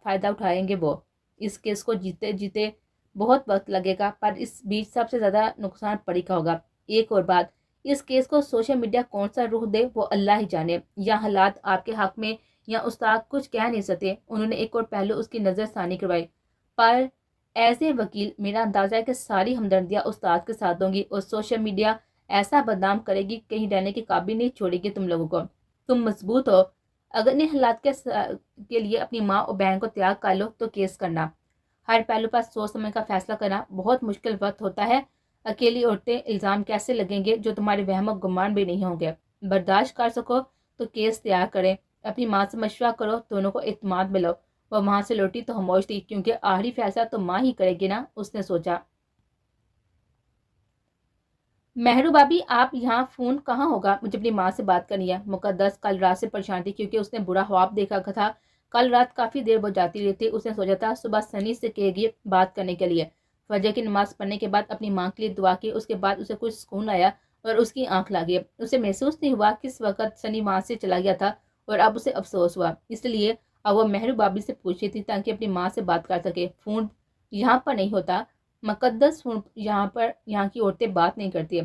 فائدہ اٹھائیں گے وہ۔ اس کیس کو جیتے جیتے بہت وقت لگے گا، پر اس بیچ سب سے زیادہ نقصان پری کا ہوگا۔ ایک اور بات، اس کیس کو سوشل میڈیا کون سا رخ دے وہ اللہ ہی جانے، یا حالات آپ کے حق میں یا استاد کچھ کہہ نہیں سکتے۔ انہوں نے ایک اور پہلو اس کی نظر ثانی کروائی، پر ایسے وکیل میرا اندازہ ہے کہ ساری ہمدردیاں استاد کے ساتھ ہوں گی، اور سوشل میڈیا ایسا بدنام کرے گی، کہیں رہنے کے قابل نہیں چھوڑے گی تم لوگوں کو۔ تم مضبوط ہو، اگر انہیں حالات کے لیے اپنی ماں اور بہن کو تیاگ کر لو تو کیس کرنا۔ ہر پہلو پر سوچ سمجھ کا فیصلہ کرنا بہت مشکل وقت ہوتا ہے، اکیلی عورتیں الزام کیسے لگیں گے جو تمہارے وہم و گمان بھی نہیں ہوں گے، برداشت کر سکو تو کیس تیار کریں، اپنی ماں سے مشورہ کرو، دونوں کو اعتماد میں لو۔ وہ وہاں سے لوٹی تو خاموش تھی، کیونکہ آخری فیصلہ تو ماں ہی کرے گی نا، اس نے سوچا۔ مہرو بابی، آپ یہاں، فون کہاں ہوگا؟ مجھے اپنی ماں سے بات کرنی ہے۔ مقدس کل رات سے پریشان تھی کیونکہ اس نے برا خواب دیکھا تھا، کل رات کافی دیر وہ جاتی رہی تھی، اس نے سوچا تھا صبح سنی سے کہے گی بات کرنے کے لیے۔ فجر کی نماز پڑھنے کے بعد اپنی ماں کے لیے دعا کی، اس کے بعد اسے کچھ سکون آیا اور اس کی آنکھ لگی، اسے محسوس نہیں ہوا کس وقت سنی وہاں سے چلا گیا تھا، اور اب اسے افسوس ہوا، اس لیے اب وہ مہرو بابی سے پوچھی تھی تاکہ اپنی ماں سے بات کر سکے۔ فون یہاں پر نہیں ہوتا مقدس، فون یہاں کی عورتیں بات نہیں کرتی،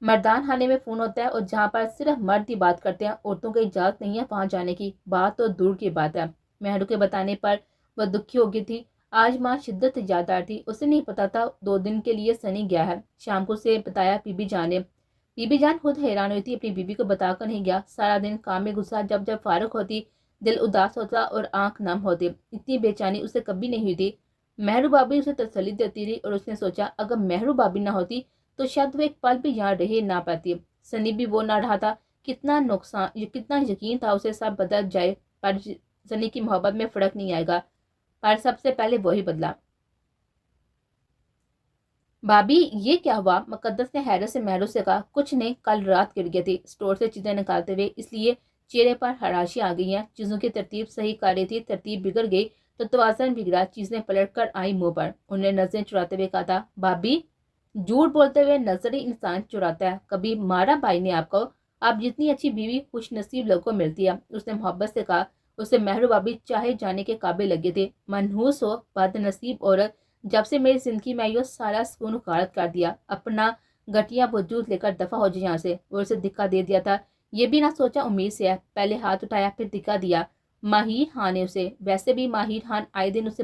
مردان خانے میں فون ہوتا ہے، اور جہاں پر صرف مرد ہی بات کرتے ہیں، عورتوں کو اجازت نہیں ہے وہاں جانے کی، بات تو دور کی بات ہے۔ مہرو کے بتانے پر وہ دکھی ہو گئی تھی، آج ماں شدت یادگار تھی، اسے نہیں پتا تھا 2 دن کے لیے سنی گیا ہے، شام کو اسے بتایا بی بی جان نے۔ بی بی جان خود حیران ہوئی تھی، اپنی بیوی کو بتا کر نہیں گیا، سارا دن کام میں گھسا، جب فارغ ہوتی دل اداس ہوتا اور آنکھ نم ہوتی، اتنی بے چینی اسے کبھی نہیں ہوئی تھی۔ مہرو بابی اسے تسلی دیتی رہی، اور اس نے سوچا اگر مہرو بابی نہ ہوتی تو شاید وہ ایک پل بھی یہاں رہ نہ پاتی، سنی بھی وہ نہ رہا تھا، کتنا یقین تھا اسے سب بدل جائے، پر سنی کی محبت میں فرق نہیں آئے گا، پر سب سے پہلے وہی بدلا۔ بھابی یہ کیا ہوا؟ مقدس نے حیرت سے مہرو سے کہا، کچھ نہیں، کل رات گر گئی تھی اسٹور سے چیزیں نکالتے ہوئے، اس لیے چہرے پر خراشی آ گئی ہیں، چیزوں کی ترتیب صحیح کر رہی تھی، ترتیب بگڑ گئی تو توازن بگڑا، چیزیں پلٹ کر آئی منہ پر، انہوں نے نظریں چراتے ہوئے کہا تھا، بھابی جھوٹ بولتے ہوئے نظر ہی انسان چراتا ہے، کبھی مارا بھائی نے آپ کو؟ آپ جتنی اچھی بیوی خوش نصیب لوگوں کو ملتی ہے، اس نے محبت سے کہا، اسے مہرو بابی چاہے جانے کے قابل لگے تھے، منحوس ہو، بد نصیب عورت، جب سے میری زندگی میں آئی سارا سکون غارت کر دیا، اپنا گٹیا وجود لے کر دفع ہو جائے یہاں سے، اور اسے دھکا دے دیا تھا، یہ بھی نہ سوچا امید سے ہے، پہلے ہاتھ اٹھایا پھر دھکا دیا، ماہر خان نے اسے، ویسے بھی ماہر خان آئے دن اسے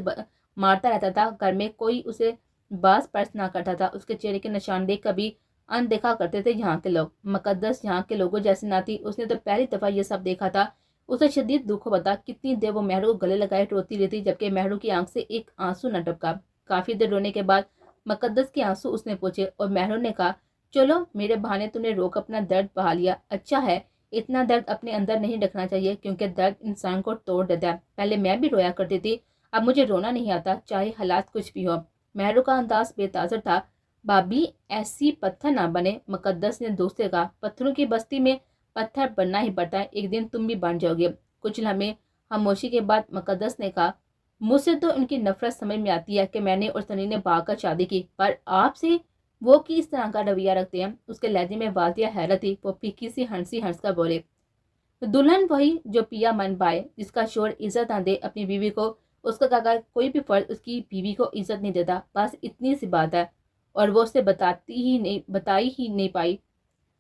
مارتا رہتا تھا، گھر میں کوئی اسے باز پرس نہ کرتا تھا، اس کے چہرے کے نشاندہ کبھی اندیکھا کرتے تھے یہاں کے لوگ، مقدس یہاں کے لوگوں جیسے نہ تھی، اس نے تو پہلی دفعہ یہ سب دیکھا تھا، اسے شدید دکھ ہوتا، کتنی دیر وہ مہرو کو گلے لگائے روتی رہتی، جبکہ مہرو کی آنکھ سے ایک آنسو نہ ٹپکا، کافی دیر رونے کے بعد مقدس کے آنسو اس نے پوچھے، اور مہرو نے کہا، چلو میرے بہانے تم نے روک اپنا درد بہا لیا، اچھا ہے، اتنا درد اپنے اندر نہیں رکھنا چاہیے، کیونکہ درد انسان کو توڑ دیتا ہے، پہلے میں بھی رویا کرتی تھی، اب مجھے رونا نہیں آتا، چاہے حالات کچھ بھی ہو۔ مہرو کا انداز بے تاثر تھا، بھابی ایسی پتھر نہ بنے، مقدس نے دوست سے کہا، پتھروں کی بستی میں پتھر بننا ہی پڑتا ہے، ایک دن تم بھی بن جاؤ گے۔ کچھ لمحے خاموشی کے بعد مقدس نے کہا، مجھ سے تو ان کی نفرت سمجھ میں آتی ہے کہ میں نے اور سنی نے بھاگ کر شادی کی، پر آپ سے وہ کس طرح کا رویہ رکھتے ہیں؟ اس کے لہجے میں واضح حیرت تھی، وہ پھیکی سی ہنس کر بولے، دلہن وہی جو پیا من پائے، جس کا شوہر عزت نہ دے اپنی بیوی کو، اس کا کوئی بھی فرد اس کی بیوی کو عزت نہیں دیتا، بس اتنی سی بات ہے، اور وہ اسے بتائی ہی نہیں پائی۔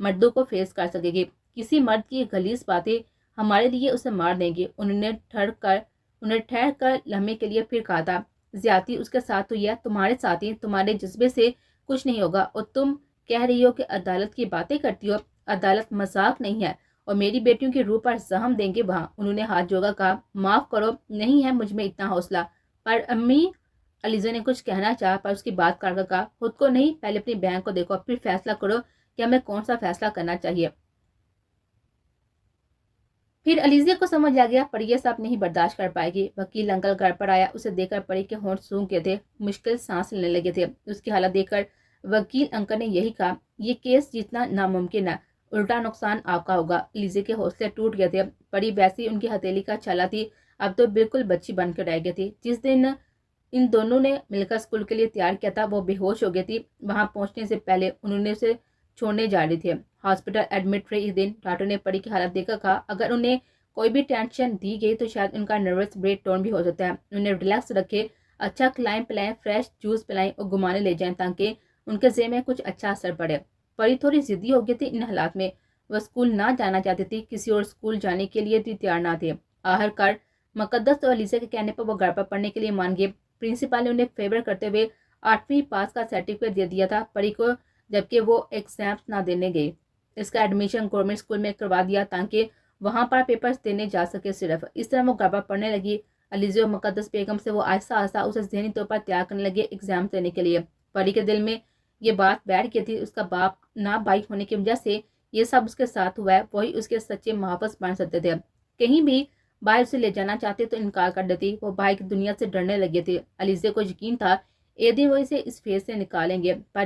مردوں کو فیس کر سکے گی۔ کسی مرد کی غلیظ باتیں ہمارے لیے اسے مار دیں گی۔ انہیں ٹھہر کر لمحے کے لیے پھر کہا تھا، زیادتی اس کے ساتھ ہوئی ہے، تمہارے ساتھ ہی، تمہارے جذبے سے کچھ نہیں ہوگا، اور تم کہہ رہی ہو کہ عدالت کی باتیں کرتی ہو۔ عدالت مذاق نہیں ہے، اور میری بیٹیوں کی روح پر زخم دیں گے وہاں۔ انہوں نے ہاتھ جوڑا، کہا معاف کرو، نہیں ہے مجھ میں اتنا حوصلہ۔ پر امی، علیزہ نے کچھ کہنا چاہا پر اس کی بات کاٹ کر کہا، خود کو نہیں، پہلے اپنی بہن کو دیکھو، پھر فیصلہ کرو کہ ہمیں کون سا فیصلہ کرنا چاہیے۔ پھر علیزہ کو سمجھ آ گیا پری یہ سب نہیں برداشت کر پائے گی۔ وکیل انکل گھر پر آیا، اسے دیکھ کر پری کے ہونٹ سونکھ گئے تھے، مشکل سانس لینے لگے تھے۔ اس کی حالت دیکھ کر وکیل انکل نے یہی کہا، یہ کیس جیتنا ناممکن ہے، الٹا نقصان آپ کا ہوگا۔ علیزہ کے حوصلے ٹوٹ گئے تھے، پری ویسی ان کی ہتھیلی کا چھالا تھی، اب تو بالکل بچی بن کے رہ گئی تھی۔ جس دن ان دونوں نے مل کر اسکول کے لیے تیار کیا تھا وہ بے ہوش ہو گئی تھی۔ وہاں پہنچنے سے پہلے انہوں نے اسے چھوڑنے جا رہے تھے۔ ہاسپٹل ایڈمٹ رہے اس دن ڈاکٹر نے پری کی حالت دیکھ کر کہا، اگر انہیں کوئی بھی ٹینشن دی گئی تو شاید ان کا نروس بریک ڈاؤن بھی ہو سکتا ہے، انہیں ریلیکس رکھے، اچھا کھلائیں پلائیں، فریش جوس پلائیں اور گھمانے لے جائیں تاکہ ان کے ذہن میں کچھ اچھا اثر پڑے۔ پری تھوڑی ضدی ہو گئی تھی ان حالات میں، وہ اسکول نہ جانا چاہتی تھی، کسی اور اسکول جانے کے لیے بھی تیار نہ تھے۔ آخر کار مقدس اور علیزہ کے کہنے پر وہ گھر پر پڑھنے کے لیے مان گئے۔ پرنسپل نے انہیں فیور کرتے ہوئے 8ویں پاس کا سرٹیفکیٹ دے دیا تھا پری کو، جبکہ وہ ایگزامس نہ دینے گئی۔ اس کا ایڈمیشن گورنمنٹ اسکول میں کروا دیا تاکہ وہاں پر پیپرز دینے جا سکے صرف۔ اس طرح وہ گھر پر پڑھنے لگی۔ علیزہ اور مقدس بیگم سے وہ آہستہ آہستہ اسے ذہنی طور پر تیار کرنے لگے ایگزام دینے کے لیے۔ پری کے دل میں یہ بات بیٹھ گئی تھی، اس کا باپ نہ بھائی ہونے کی وجہ سے یہ سب اس کے ساتھ ہوا ہے، وہی اس کے سچے محافظ بن سکتے تھے۔ کہیں بھی بھائی اسے لے جانا چاہتے تو انکار کر دیتی، وہ بھائی کی دنیا سے ڈرنے لگے تھے۔ علیزہ کو یقین تھا ایک دن وہ اسے اس فیس سے نکالیں گے، پر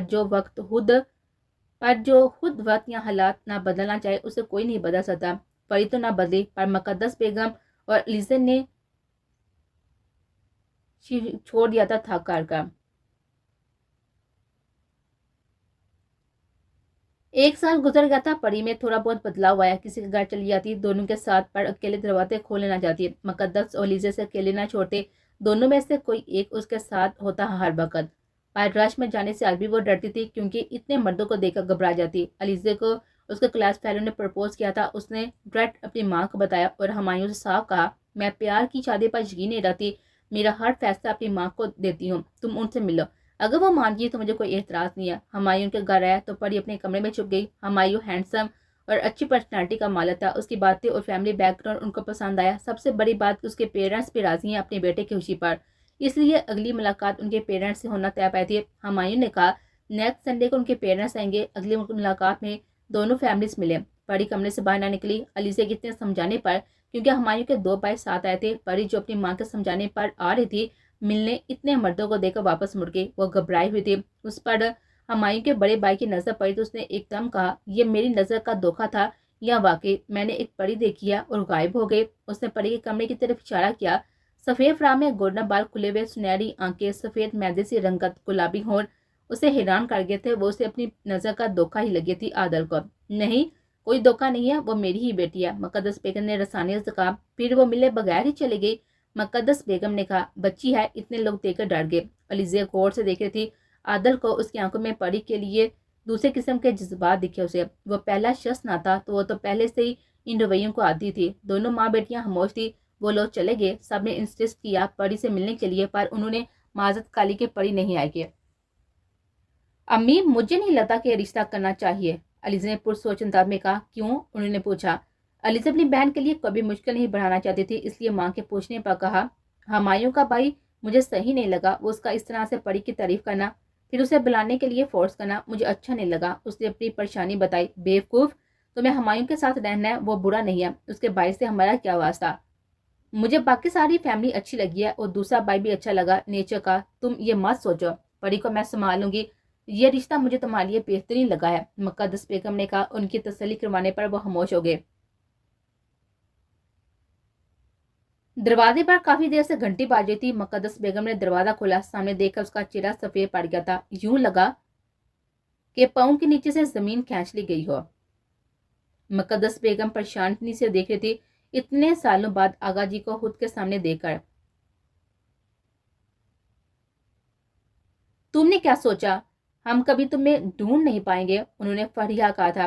جو خود وقت یا حالات نہ بدلنا چاہے اسے کوئی نہیں بدل سکتا۔ پری تو نہ بدلی، پر مقدس بیگم اور علیزہ نے چھوڑ دیا تھا تھک کر کا۔ ایک سال گزر گیا تھا، پری میں تھوڑا بہت بدلاؤ آیا، کسی کے گھر چلی جاتی، دونوں کے ساتھ، پر اکیلے دروازے کھولنے نہ جاتی۔ مقدس اور علیزہ سے اکیلے نہ چھوڑتے، دونوں میں سے کوئی ایک اس کے ساتھ ہوتا ہر وقت۔ پر رش میں جانے سے آج بھی وہ ڈرتی تھی کیونکہ اتنے مردوں کو دیکھ کر گھبرا جاتی۔ علیزہ کو اس کے کلاس فیلو نے پرپوز کیا تھا، اس نے ڈائریکٹ اپنی ماں کو بتایا اور ہمایوں سے صاف کہا، میں پیار کی شادی پر یقین نہیں رکھتی، میرا ہر فیصلہ اپنی ماں کو دیتی ہوں، تم ان سے ملو، اگر وہ مان گئی تو مجھے کوئی اعتراض نہیں ہے۔ ہمایوں کے گھر آیا تو پری اپنے کمرے میں چھپ گئی۔ ہمایوں ہینڈسم اور اچھی پرسنالٹی کا مالک تھا، اس کی باتیں اور فیملی بیک گراؤنڈ ان کو پسند آیا۔ سب سے بڑی بات اس کے پیرنٹس بھی راضی ہیں اپنے بیٹے کی خوشی پر، اس لیے اگلی ملاقات ان کے پیرنٹس سے ہونا طے پائی تھی۔ ہمایوں نے کہا نیکسٹ سنڈے کو ان کے پیرنٹس آئیں گے، اگلی ملاقات میں دونوں فیملیز ملے۔ پری کمرے سے باہر نہ نکلی، علیزہ کے اتنے سمجھانے پر، کیونکہ ہمایوں کے 2 بھائی ساتھ آئے تھے۔ پری جو اپنی ماں کے سمجھانے پر آ رہی تھی، ملنے اتنے مردوں کو دیکھ کر واپس مڑ گئی، وہ گھبرائی ہوئی تھی۔ اس پر ہمایوں کے بڑے بھائی کی نظر پڑی تو اس نے ایک دم کہا، یہ میری نظر کا دھوکہ تھا یا واقعی میں نے ایک پری دیکھی ہے، اور غائب ہو گئی۔ اس نے پری کے کمرے کی طرف اشارہ کیا، سفید فراق میں گولڈن بال کھلے ہوئے، سنہری آنکھیں، سفید مہندی سی رنگت، گلابی ہونٹ اسے حیران کر گئے تھے۔ وہ اسے اپنی نظر کا دھوکہ ہی لگی تھی عادل کو۔ نہیں، کوئی دھوکہ نہیں ہے، وہ میری ہی بیٹی ہے، مقدس بیگم نے رسانیت سے کہا، پھر وہ ملے بغیر ہی چلی گئی۔ مقدس بیگم نے کہا، بچی ہے، اتنے لوگ دیکھ کر ڈر گئے۔ علیزہ غور سے دیکھ رہی تھی عادل کو، اس کی آنکھوں میں پری کے لیے دوسرے قسم کے جذبات دکھے اسے۔ وہ پہلا شخص نہ تھا تو وہ تو پہلے سے ہی ان رویوں کو عادی تھی۔ دونوں ماں بیٹیاں خاموش تھی۔ وہ لوگ چلے گئے، سب نے انسسٹ کیا پری سے ملنے کے لیے، پر انہوں نے معذرت کالی کہ پری نہیں آئے گی۔ امی، مجھے نہیں لگتا کہ یہ رشتہ کرنا چاہیے، علیزہ نے پرسوچ انداز میں کہا۔ کیوں؟ انہوں نے پوچھا۔ علیزہ اپنی بہن کے لیے کبھی مشکل نہیں بڑھانا چاہتی تھی، اس لیے ماں کے پوچھنے پر کہا، ہمایوں کا بھائی مجھے صحیح نہیں لگا، وہ اس کا اس طرح سے پری کی تعریف کرنا، پھر اسے بلانے کے لیے فورس کرنا مجھے اچھا نہیں لگا۔ اس نے اپنی پریشانی بتائی۔ بیوقوف، تمہیں ہمایوں کے ساتھ رہنا ہے، وہ برا نہیں ہے، اس کے بھائی سے ہمارا کیا واسطہ؟ مجھے باقی ساری فیملی اچھی لگی ہے اور دوسرا بھائی بھی اچھا لگا، نیچر کا، تم یہ مت سوچو، پری کو میں سنبھالوں گی، یہ رشتہ مجھے تمہارے لیے بہترین لگا ہے، مقدس بیگم نے کہا۔ ان کی تسلی کروانے پر وہ خاموش ہو گئے۔ دروازے پر کافی دیر سے گھنٹی بج رہی تھی۔ مقدس بیگم نے دروازہ کھولا، سامنے دیکھ کر اس کا چہرہ سفید پڑ گیا تھا، یوں لگا کہ پاؤں کے نیچے سے زمین کھینچ لی گئی ہو۔ مقدس بیگم پریشانی سے دیکھ رہی تھی، اتنے سالوں بعد آغا جی کو خود کے سامنے دیکھ کر۔ تم نے کیا سوچا؟ ہم کبھی تمہیں ڈھونڈ نہیں پائیں گے، انہوں نے فریاد کہا تھا۔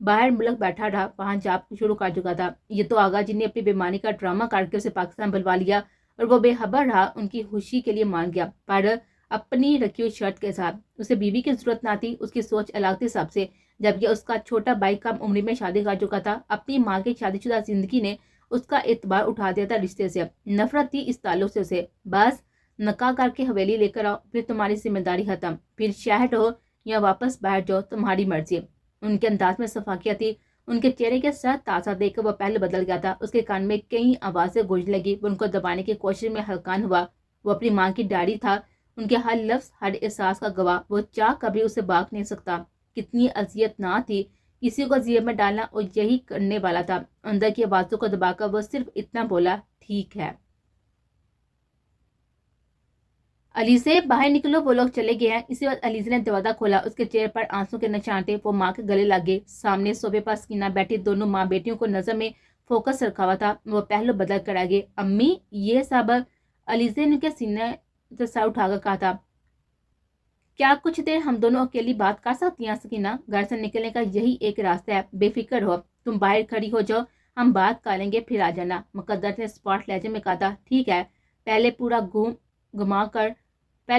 باہر ملک بیٹھا رہا، وہاں جاب شروع کر چکا تھا۔ یہ تو آغا جی نے اپنی بیمانی کا ڈرامہ کر کے اسے پاکستان بلوا لیا اور وہ بے خبر رہا، ان کی خوشی کے لیے مان گیا، پر اپنی رکھی ہوئی شرط کے ساتھ۔ اسے بیوی کی ضرورت نہ تھی، اس کی سوچ الگ تھی سب سے، جبکہ اس کا چھوٹا بھائی کم عمری میں شادی کر چکا تھا۔ اپنی ماں کی شادی شدہ زندگی نے اس کا اعتبار اٹھا دیا تھا رشتے سے، نفرت تھی اس تعلق سے اسے۔ بس نکاح کر کے حویلی لے کر آؤ، پھر تمہاری ذمہ داری ختم، پھر شہر رہو یا واپس بیٹھ جاؤ، تمہاری مرضی۔ ان کے انداز میں شفقت تھی، ان کے چہرے کے ساتھ تازہ دیکھ کر وہ پہلے بدل گیا تھا۔ اس کے کان میں کئی آوازیں گونجنے لگی، وہ ان کو دبانے کی کوشش میں ہلکان ہوا۔ وہ اپنی ماں کی ڈائری تھا، ان کے ہر لفظ ہر احساس کا گواہ، وہ چاہ کبھی اسے بھاگ نہیں سکتا۔ کتنی اذیت نہ تھی کسی کو زیر میں ڈالنا، اور یہی کرنے والا تھا۔ اندر کی آوازوں کو دبا کر وہ صرف اتنا بولا، ٹھیک ہے۔ علیزے باہر نکلو، وہ لوگ چلے گئے ہیں۔ اسی وقت علیزے نے دروازہ کھولا، اس کے چہرے پر آنسو کے نشان تھے، وہ ماں کے گلے لگے۔ سامنے صوفے پر سکینہ بیٹھی دونوں ماں بیٹیوں کو نظر میں فوکس رکھا ہوا تھا، وہ پہلو بدل کر آ گئے۔ امی یہ سب؟ علیزے نے ان کے سینے سے سر اٹھا کر کہا تھا۔ کیا کچھ دیر ہم دونوں اکیلی بات کر سکتی ہیں سکینہ؟ گھر سے نکلنے کا یہی ایک راستہ ہے، بے فکر ہو، تم باہر کھڑی ہو جاؤ، ہم بات کر لیں گے پھر آ جانا۔ مقدس نے اسپاٹ لہجے میں کہا تھا، ٹھیک ہے۔ پہلے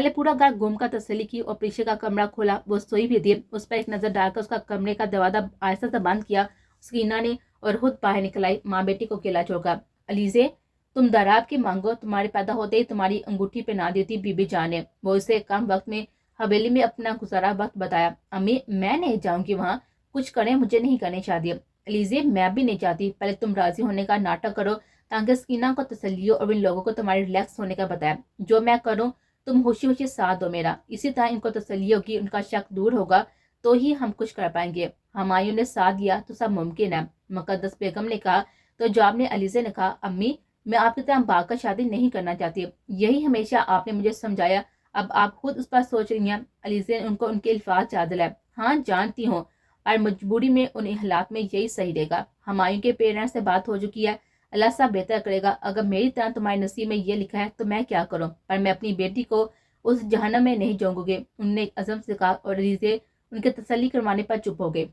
پورا گھر گھوم کر تسلی کی اور پریشا کا کمرہ کھولا، وہ سوئی بھی تھی۔ اس پر ایک نظر ڈال کر اس کا کمرے کا دروازہ آہستہ سے بند کیا سکینہ نے، اور خود باہر نکل آئی، ماں بیٹی کو اکیلا چھوڑ کر۔ علیزے تم دراب کی مانگو، تمہارے پیدا ہوتے ہی تمہاری انگوٹھی پہنا دی تھی بی بی جان نے۔ وہ اسے کم وقت میں حویلی میں اپنا گزارا وقت بتایا۔ امی میں نہیں جاؤں گی وہاں، کچھ کریں، مجھے نہیں کرنی شادی۔ علیزے میں بھی نہیں چاہتی، پہلے تم راضی ہونے کا ناٹک کرو تاکہ سکینہ کو تسلی ہو، اور ان لوگوں کو تمہارے ریلیکس ہونے کا بتایا۔ جو میں کروں تم خوشی خوشی ساتھ دو میرا، اسی طرح ان کو تسلی ہوگی، ان کا شک دور ہوگا تو ہی ہم کچھ کر پائیں گے۔ ہمایوں نے ساتھ دیا تو سب ممکن ہے، مقدس بیگم نے کہا۔ تو جواب میں علیزے نے کہا، امی میں آپ کی طرح بھاگ کر شادی نہیں کرنا چاہتی، یہی ہمیشہ آپ نے مجھے سمجھایا، اب آپ خود اس پر سوچ رہی ہیں۔ علیزے نے ان کو ان کے الفاظ یاد دلائے۔ ہاں جانتی ہوں، اور مجبوری میں ان حالات میں یہی صحیح رہے گا۔ ہمایوں کے پیرنٹس سے بات ہو چکی ہے، اللہ سب بہتر کرے گا۔ اگر میری طرح تمہارے نصیب میں یہ لکھا ہے تو میں کیا کروں، پر میں اپنی بیٹی کو اس جہنم میں نہیں جاؤں گے، انہوں نے عزم سے کہا، اور علیزے ان کے تسلی کروانے پر چپ ہو گئے۔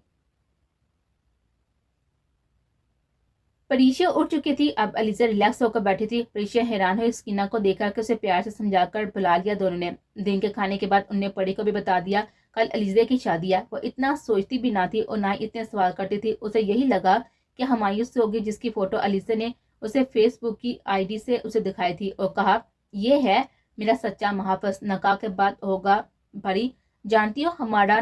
پریشا اٹھ چکی تھی، اب علیزہ ریلیکس ہو کر بیٹھی تھی۔ پریشا حیران ہوئی سکینہ کو دیکھ کر کہ اسے پیار سے سمجھا کر بلا لیا دونوں نے۔ دن کے کھانے کے بعد انہوں نے پری کو بھی بتا دیا کل علیزہ کی شادی ہے۔ وہ اتنا سوچتی بھی نہ تھی اور نہ ہی اتنے سوال کرتی تھی، اسے یہی لگا کہ ہمایوں سے ہوگی جس کی فوٹو علیزہ نے اسے فیس بک کی آئی ڈی سے اسے دکھائی تھی، اور کہا یہ ہے میرا سچا محافظ، نکاح کے بعد ہوگا پری، جانتی ہو ہمارا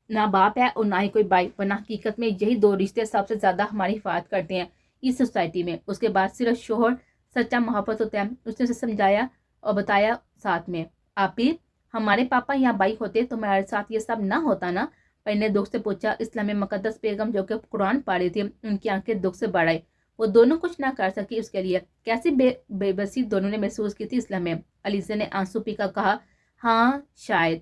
نہ باپ ہے اور نہ ہی کوئی بھائی، ورنہ حقیقت میں یہی دو رشتے سب سے زیادہ ہماری حفاظت کرتے ہیں اس سوسائٹی میں۔ اس کے بعد صرف شوہر سچا محافظ ہوتا ہے۔ اس نے اسے سمجھایا اور بتایا ساتھ میں، آپ بھی ہمارے پاپا یا بھائی ہوتے تو ہمارے ساتھ یہ سب نہ ہوتا نا؟ پری نے دکھ سے پوچھا۔ اسلام مقدس بیگم جو کہ قرآن پڑھ رہی تھی، ان کی آنکھیں دکھ سے بڑھ آئی۔ وہ دونوں کچھ نہ کر سکی اس کے لیے، کیسی بے بسی دونوں نے محسوس کی تھی اسلام میں۔ علیزہ نے آنسو پی کر کہا، ہاں شاید،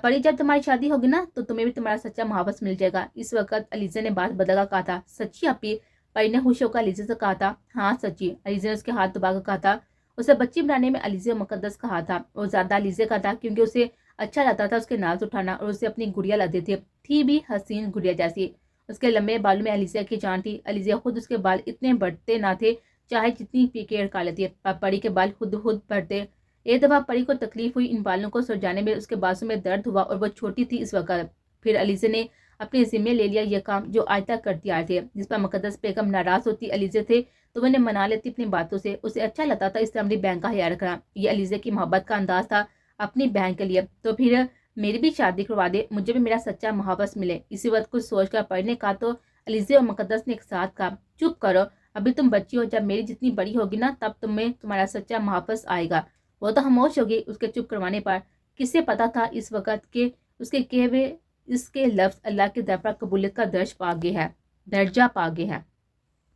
پری جب تمہاری شادی ہوگی نا تو تمہیں بھی تمہارا سچا محافظ مل جائے گا۔ اس وقت علیزہ نے بات بدل کر کہا تھا، سچی اپی؟ پری نے خوش ہو کر علیزہ سے کہا تھا، ہاں سچی۔ علیزہ نے اس کے ہاتھ دبا کر کہا تھا، اسے بچی بنانے میں علیزہ مقدس کہا تھا، وہ زیادہ علیزہ کا تھا کیونکہ اسے اچھا لگتا تھا اس کے ناز اٹھانا، اور اسے اپنی گڑیا لگتی تھی بھی حسین گڑیا جیسی۔ اس کے لمبے بالوں میں علیزہ کی جان تھی۔ علیزہ خود اس کے بال اتنے بڑھتے نہ تھے چاہے جتنی کیئر کر لیتی، پر پری کے بال خود بڑھتے۔ ایک دفعہ پری کو تکلیف ہوئی ان بالوں کو سلجھانے میں، اس کے بازو میں درد ہوا اور وہ چھوٹی تھی اس وقت۔ پھر علیزہ نے اپنے ذمہ لے لیا یہ کام جو آج تک کرتی آئے تھے، جس پر مقدس بیگم ناراض ہوتی علیزہ تھے تو وہ انہیں منا لیتی اپنی باتوں سے۔ اسے اچھا لگتا تھا اس طرح اپنی بہن کا خیال رکھنا، یہ علیزہ کی محبت کا انداز تھا اپنی بہن کے لیے۔ تو پھر میری بھی شادی کروا دے، مجھے بھی میرا سچا محافظ ملے۔ اسی وقت کچھ سوچ کر پری نے کہا تو علیزہ اور مقدس نے ایک ساتھ کہا، چپ کرو، ابھی تم بچی ہو، جب میری جتنی بڑی ہوگی نا تب تمہیں تمہارا سچا محافظ آئے گا۔ وہ تو خاموش ہوگی اس کے چپ کروانے پر۔ کسے پتا تھا اس وقت کہ اس کے کہے ہوئے اس کے لفظ اللہ کے در پر قبولیت کا درجہ پا گئے ہے۔